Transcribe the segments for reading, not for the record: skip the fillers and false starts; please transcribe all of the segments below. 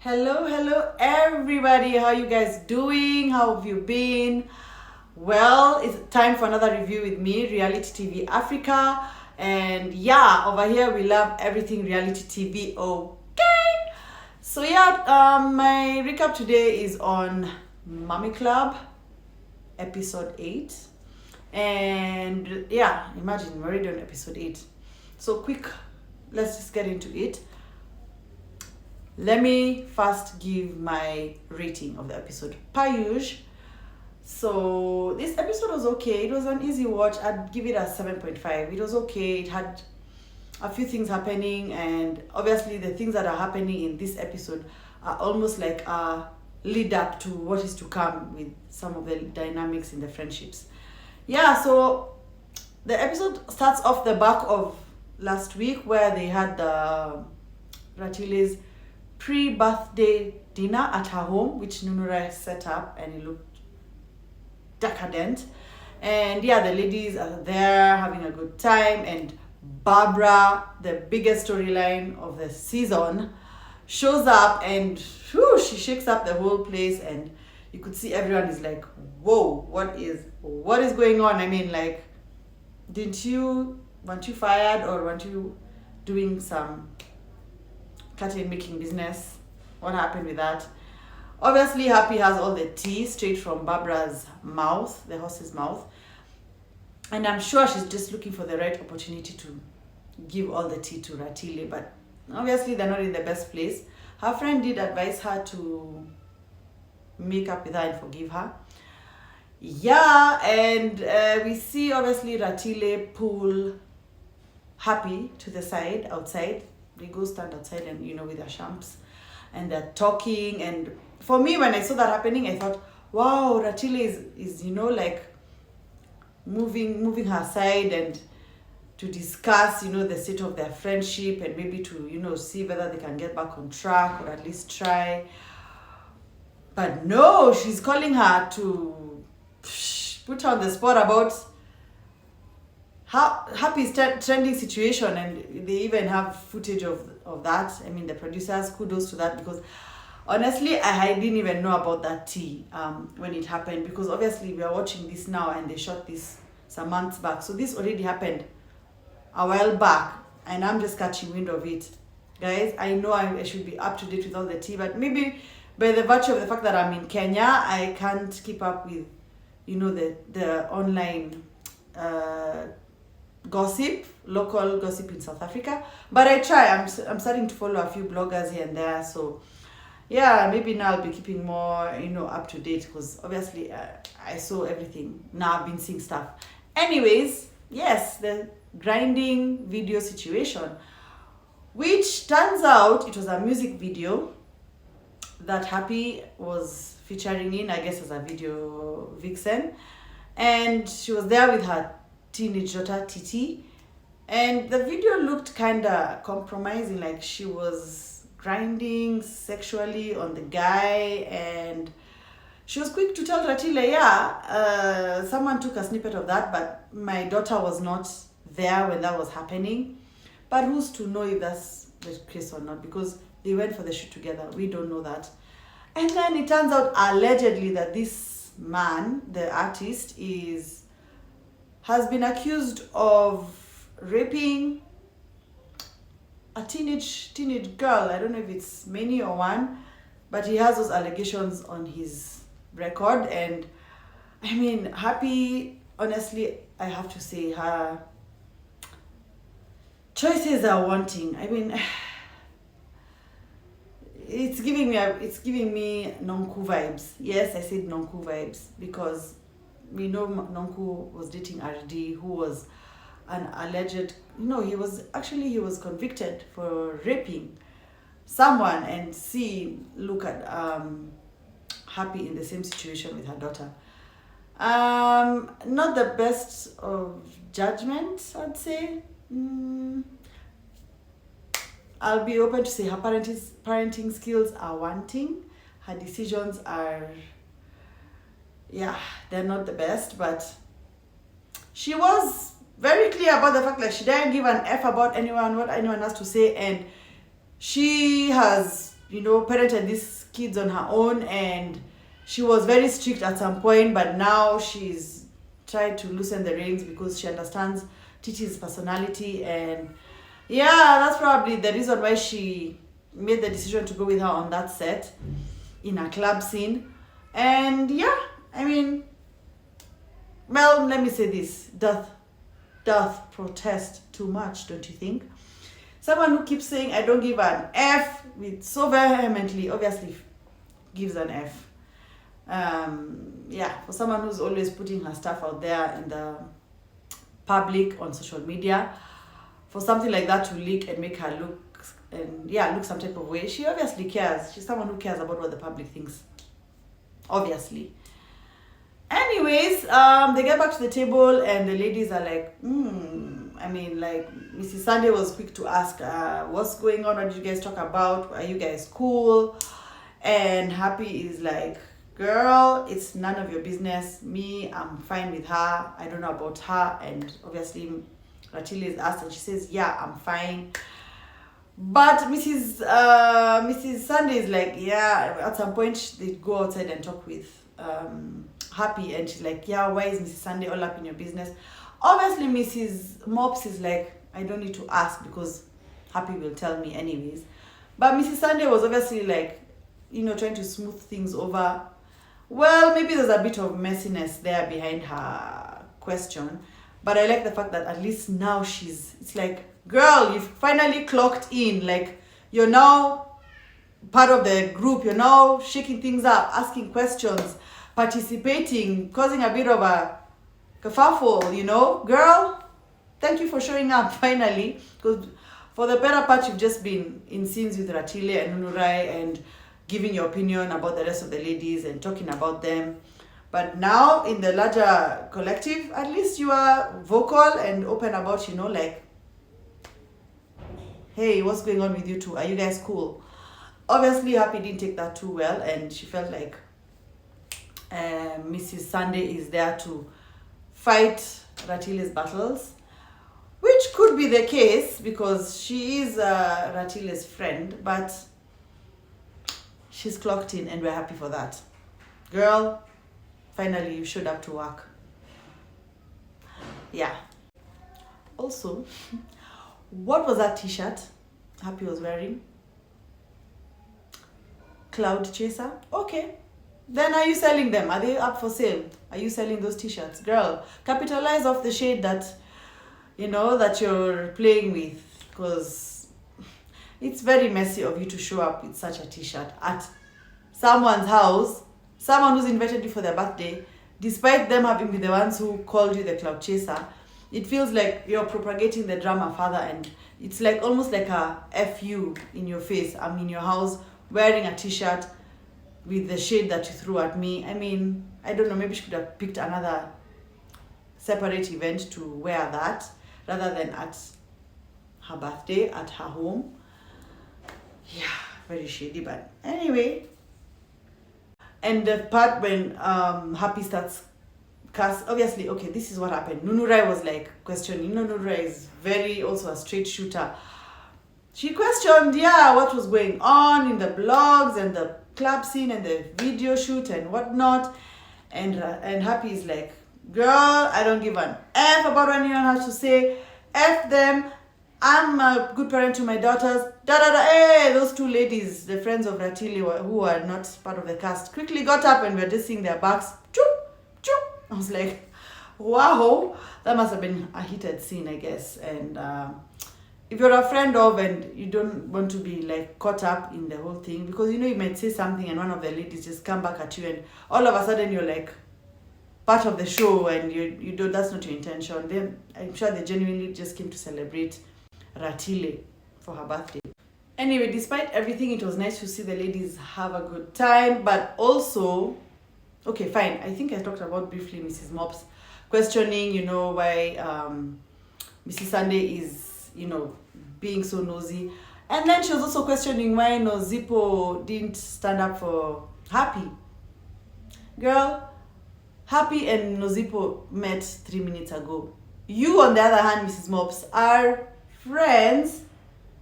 Hello everybody. How you guys doing? How have you been? Well, it's time for another review with me, Reality TV Africa. And yeah, over here we love everything reality TV. Okay. So yeah, my recap today is on Mommy Club, episode 8. And yeah, imagine we're already on episode 8. So quick, let's just get into it. Let me first give my rating of the episode. Payush. So this episode was okay. It was an easy watch. I'd give it a 7.5. It was okay. It had a few things happening, and obviously the things that are happening in this episode are almost like a lead up to what is to come with some of the dynamics in the friendships. Yeah, so the episode starts off the back of last week where they had the Ratile's pre-birthday dinner at her home, which Nunura set up, and it looked decadent. And yeah, the ladies are there having a good time, and Barbara, the biggest storyline of the season, shows up, and whew, she shakes up the whole place, and you could see everyone is like, whoa, what is going on? I mean, like, weren't you fired, or weren't you doing some curtain making business? What happened with that? Obviously, Happy has all the tea straight from Barbara's mouth, the horse's mouth. And I'm sure she's just looking for the right opportunity to give all the tea to Ratile. But obviously, they're not in the best place. Her friend did advise her to make up with her and forgive her. Yeah, and we see obviously Ratile pull Happy to the side outside. They go stand outside and with their champs, and they're talking. And for me, when I saw that happening, I thought, wow, Ratile is like moving her side and to discuss the state of their friendship, and maybe to see whether they can get back on track, or at least try. But no, she's calling her to put her on the spot about Happy's trending situation, and they even have footage of that. I mean, the producers, kudos to that, because honestly, I didn't even know about that tea when it happened, because obviously we are watching this now and they shot this some months back. So this already happened a while back, and I'm just catching wind of it. Guys, I know I should be up to date with all the tea, but maybe by the virtue of the fact that I'm in Kenya, I can't keep up with the online gossip, local gossip in South Africa. But I try. I'm starting to follow a few bloggers here and there. So yeah, maybe now I'll be keeping more up to date, because obviously I saw everything. Now I've been seeing stuff. Anyways, yes, the grinding video situation, which turns out it was a music video that Happy was featuring in, I guess, as a video vixen, and she was there with her teenage daughter Titi, and the video looked kind of compromising, like she was grinding sexually on the guy, and she was quick to tell Ratile, someone took a snippet of that, but my daughter was not there when that was happening. But who's to know if that's the case or not, because they went for the shoot together. We don't know that. And then it turns out allegedly that this man, the artist, has been accused of raping a teenage girl. I don't know if it's many or one, but he has those allegations on his record. And I mean, Happy, honestly, I have to say, her choices are wanting. I mean, it's giving me Nonku vibes. Yes, I said Nonku vibes, because we know Nonku was dating RD, who was an alleged, he was convicted for raping someone, and look at Happy in the same situation with her daughter. Not the best of judgment, I'd say. I'll be open to say her parenting skills are wanting. Her decisions are, they're not the best, but she was very clear about the fact that she didn't give an F about what anyone has to say, and she has parented these kids on her own, and she was very strict at some point, but now she's tried to loosen the reins because she understands Titi's personality, and yeah, that's probably the reason why she made the decision to go with her on that set in a club scene. And yeah, I mean, well, let me say this, doth protest too much, don't you think? Someone who keeps saying I don't give an F with so vehemently obviously gives an F. Yeah, for someone who's always putting her stuff out there in the public on social media, for something like that to leak and make her look some type of way, she obviously cares. She's someone who cares about what the public thinks, obviously. Anyways, they get back to the table and the ladies are like, Mrs. Sande was quick to ask, what's going on? What did you guys talk about? Are you guys cool? And Happy is like, girl, it's none of your business. Me, I'm fine with her. I don't know about her. And obviously, Ratile is asked and she says, yeah, I'm fine. But Mrs. Sande is like, yeah, at some point they go outside and talk with Happy, and she's like, yeah, why is Mrs. Sande all up in your business? Obviously, Mrs. Mops is like, I don't need to ask because Happy will tell me anyways. But Mrs. Sande was obviously like, trying to smooth things over. Well, maybe there's a bit of messiness there behind her question. But I like the fact that at least now it's like, girl, you've finally clocked in. Like, you're now part of the group. You're now shaking things up, asking questions, participating, causing a bit of a kerfuffle, Girl, thank you for showing up finally. Because for the better part, you've just been in scenes with Ratile and Nunurai and giving your opinion about the rest of the ladies and talking about them. But now in the larger collective, at least you are vocal and open about, like, hey, what's going on with you two? Are you guys cool? Obviously, Happy didn't take that too well, and she felt like Mrs. Sande is there to fight Ratile's battles, which could be the case because she is Ratile's friend, but she's clocked in and we're happy for that. Girl, finally you showed up to work. Yeah. Also, what was that t-shirt Happy was wearing? Cloud Chaser? Okay. Then are you selling them? Are they up for sale? Are you selling those t-shirts? Girl, capitalize off the shade that, that you're playing with, because it's very messy of you to show up with such a t-shirt at someone's house, someone who's invited you for their birthday, despite them having been the ones who called you the cloud chaser. It feels like you're propagating the drama further, and it's like almost like a FU in your face. I'm in your house wearing a t-shirt with the shade that you threw at me. I mean, I don't know, maybe she could have picked another separate event to wear that rather than at her birthday at her home. Yeah, very shady, but anyway. And the part when Happy starts obviously, okay, this is what happened. Nunurai was like questioning. Nunurai is very also a straight shooter. She questioned, what was going on in the blogs and the club scene and the video shoot and whatnot. And Happy is like, girl, I don't give an F about what anyone has to say. F them. I'm a good parent to my daughters. Hey, those two ladies, the friends of Ratile who are not part of the cast, quickly got up and were just seeing their backs. Choop, choop. I was like, wow, that must have been a heated scene, I guess. And if you're a friend of and you don't want to be like caught up in the whole thing, because you might say something and one of the ladies just come back at you and all of a sudden you're like part of the show and you don't, that's not your intention. Then I'm sure they genuinely just came to celebrate Ratile for her birthday. Anyway, despite everything, it was nice to see the ladies have a good time, but also, okay, fine. I think I talked about briefly Mrs. Mops questioning, why Mrs. Sande is, being so nosy. And then she was also questioning why Nozippo didn't stand up for Happy. Girl, Happy and Nozippo met 3 minutes ago. You, on the other hand, Mrs. Mops, are friends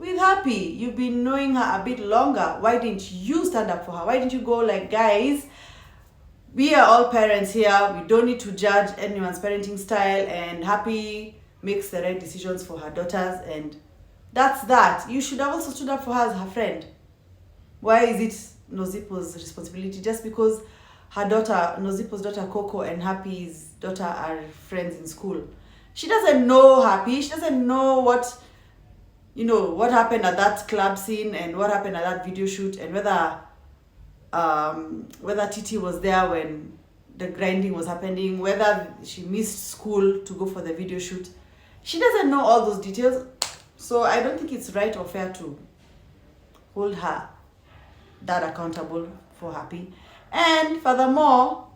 with Happy. You've been knowing her a bit longer. Why didn't you stand up for her? Why didn't you go like, guys, we are all parents here. We don't need to judge anyone's parenting style, and Happy makes the right decisions for her daughters, and that's that. You should have also stood up for her as her friend. Why is it Nozipo's responsibility just because her daughter, Nozipo's daughter Coco, and Happy's daughter are friends in school? She doesn't know Happy. She doesn't know what happened at that club scene and what happened at that video shoot, and whether Titi was there when the grinding was happening, whether she missed school to go for the video shoot. She doesn't know all those details. So I don't think it's right or fair to hold her dad accountable for Happy. And furthermore,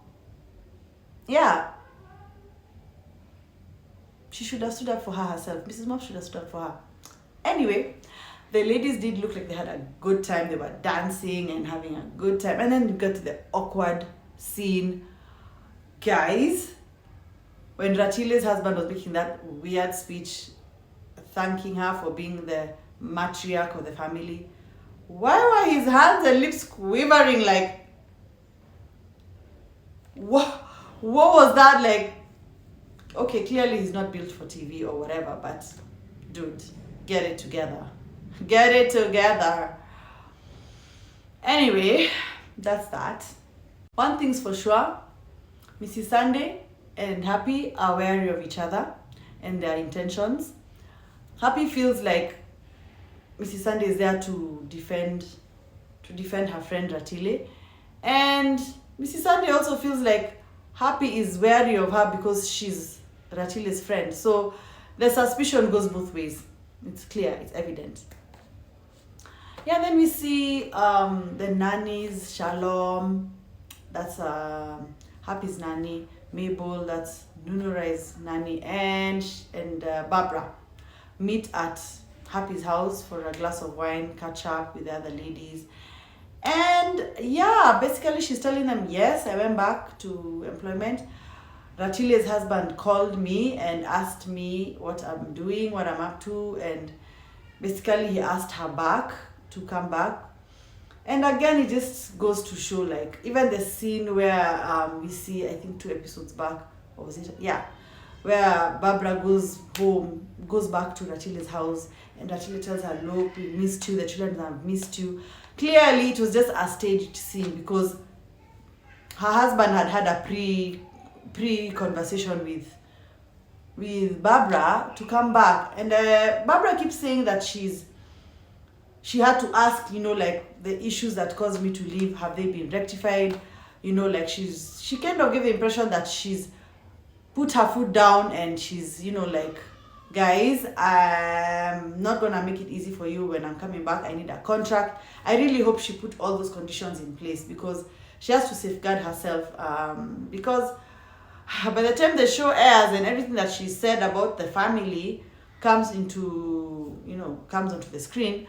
yeah, she should have stood up for her herself. Mrs. Mom should have stood up for her. Anyway, the ladies did look like they had a good time. They were dancing and having a good time. And then you got to the awkward scene. Guys, when Ratile's husband was making that weird speech, thanking her for being the matriarch of the family, why were his hands and lips quivering? Like, what was that? Like, okay, clearly he's not built for TV or whatever, but dude, get it together. Get it together. Anyway, that's that. One thing's for sure, Mrs. Sande and Happy are wary of each other and their intentions. Happy feels like Mrs. Sande is there to defend her friend Ratile, and Mrs. Sande also feels like Happy is wary of her because she's Ratile's friend. So the suspicion goes both ways. It's clear, it's evident. Yeah, then we see the nannies, Shalom, that's Happy's nanny, Mabel, that's Nunurai's nanny, and Barbara meet at Happy's house for a glass of wine, catch up with the other ladies. And yeah, basically she's telling them, yes, I went back to employment. Ratile's husband called me and asked me what I'm doing, what I'm up to, and basically he asked her back to come back. And again, it just goes to show, like, even the scene where we see, I think 2 episodes back, or was it? Yeah, where Barbara goes back to Ratile's house, and Ratile tells her, look, we missed you, the children have missed you. Clearly, it was just a staged scene because her husband had a pre-conversation with Barbara to come back, and Barbara keeps saying that she had to ask, like, the issues that caused me to leave, have they been rectified? Like, she kind of gave the impression that she's put her foot down and she's, like, guys, I'm not gonna make it easy for you when I'm coming back. I need a contract. I really hope she put all those conditions in place because she has to safeguard herself, because by the time the show airs and everything that she said about the family comes onto the screen,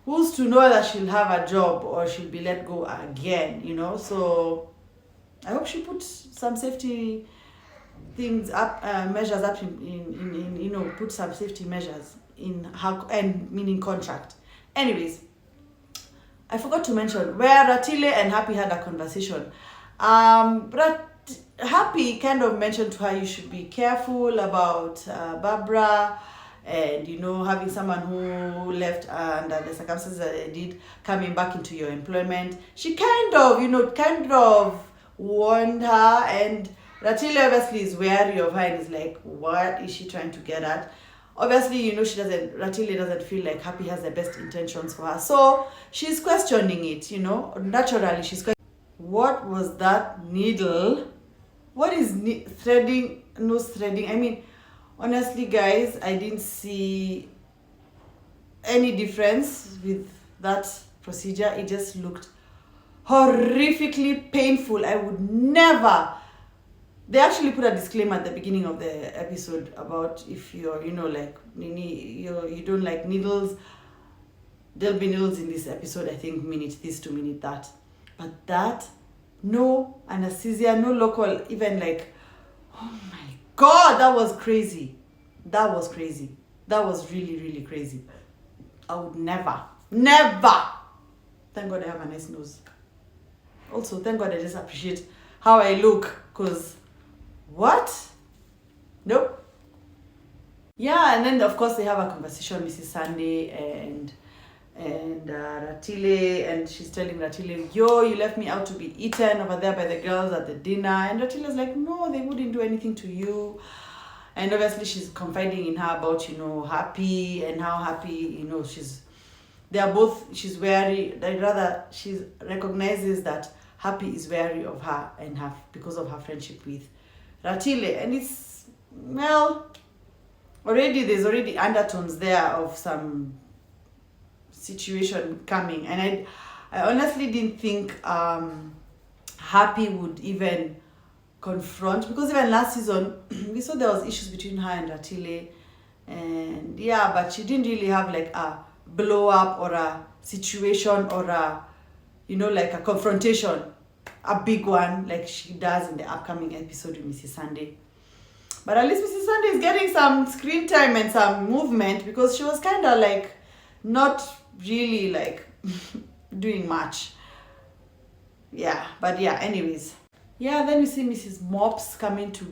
who's to know that she'll have a job or she'll be let go again, So I hope she puts some safety things up, measures up in put some safety measures in her, and meaning contract. Anyways, I forgot to mention where Ratile and Happy had a conversation. But Happy kind of mentioned to her, you should be careful about Barbara, and having someone who left under the circumstances that they did coming back into your employment. She kind of warned her, and Ratile obviously is wary of her and is like, what is she trying to get at? Obviously, Ratile doesn't feel like Happy has the best intentions for her, so she's questioning it. Naturally she's questioning, what was that needle? What is threading? Nose threading? I mean, honestly, guys, I didn't see any difference with that procedure. It just looked horrifically painful. I would never. They actually put a disclaimer at the beginning of the episode about if you're, you don't like needles. There'll be needles in this episode, I think, minute this to minute that. But that, no anesthesia, no local, even like, oh my God, that was crazy. That was crazy. That was really, really crazy. I would never. Thank God I have a nice nose. Also, thank God I just appreciate how I look, because what? Nope. Yeah, and then of course they have a conversation, Mrs. Sande and Ratile, and she's telling Ratile, yo, you left me out to be eaten over there by the girls at the dinner. And Ratile's like, no, they wouldn't do anything to you. And obviously she's confiding in her about, Happy, and how Happy, she's wary, she recognizes that Happy is wary of her and because of her friendship with Ratile. And it's, well, there's already undertones there of some situation coming, and I honestly didn't think Happy would even confront, because even last season we saw there was issues between her and Ratile, and yeah, but she didn't really have like a blow up or a situation or a like a confrontation, a big one like she does in the upcoming episode with Mrs. Sande. But at least Mrs. Sande is getting some screen time and some movement, because she was kind of like not really like doing much. Yeah, but yeah, anyways. Yeah, then we see Mrs. Mops coming to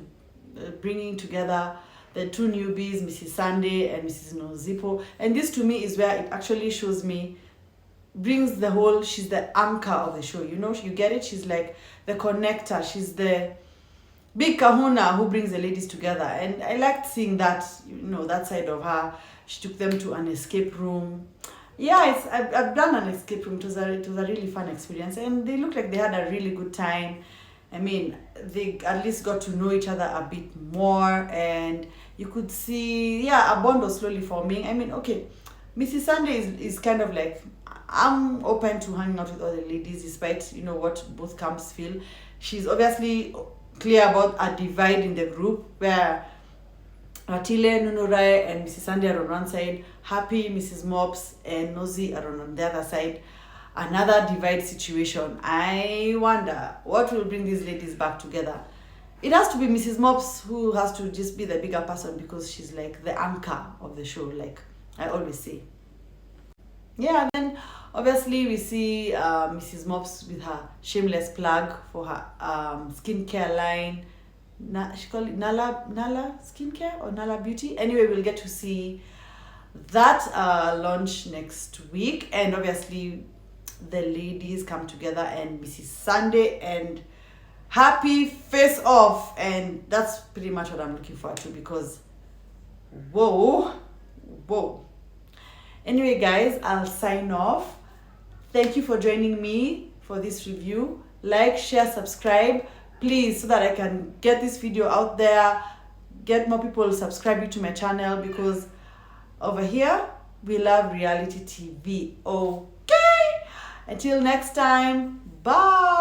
bringing together the two newbies, Mrs. Sande and Mrs. Nozipo. And this to me is where it actually shows me, brings the whole, she's the anchor of the show. You get it? She's like the connector. She's the big kahuna who brings the ladies together. And I liked seeing that, that side of her. She took them to an escape room. Yeah, I've done an escape room. It was a really fun experience. And they looked like they had a really good time. I mean, they at least got to know each other a bit more. And you could see, a bond was slowly forming. I mean, okay, Mrs. Sande is kind of like, I'm open to hanging out with all the ladies despite, what both camps feel. She's obviously clear about a divide in the group where Ratile, Nunurai, and Mrs. Sande are on one side, Happy, Mrs. Mops, and Nosy are on the other side. Another divide situation. I wonder what will bring these ladies back together. It has to be Mrs. Mops who has to just be the bigger person, because she's like the anchor of the show, like I always say. Yeah, then obviously we see Mrs. Mops with her shameless plug for her skincare line. She call it Nala Skincare or Nala Beauty. Anyway, we'll get to see that launch next week. And obviously the ladies come together and Mrs. Sande and Happy face off. And that's pretty much what I'm looking forward to, because whoa. Anyway, guys, I'll sign off. Thank you for joining me for this review. Like, share, subscribe, please, so that I can get this video out there, get more people subscribing to my channel, because over here, we love reality TV. Okay? Until next time, bye.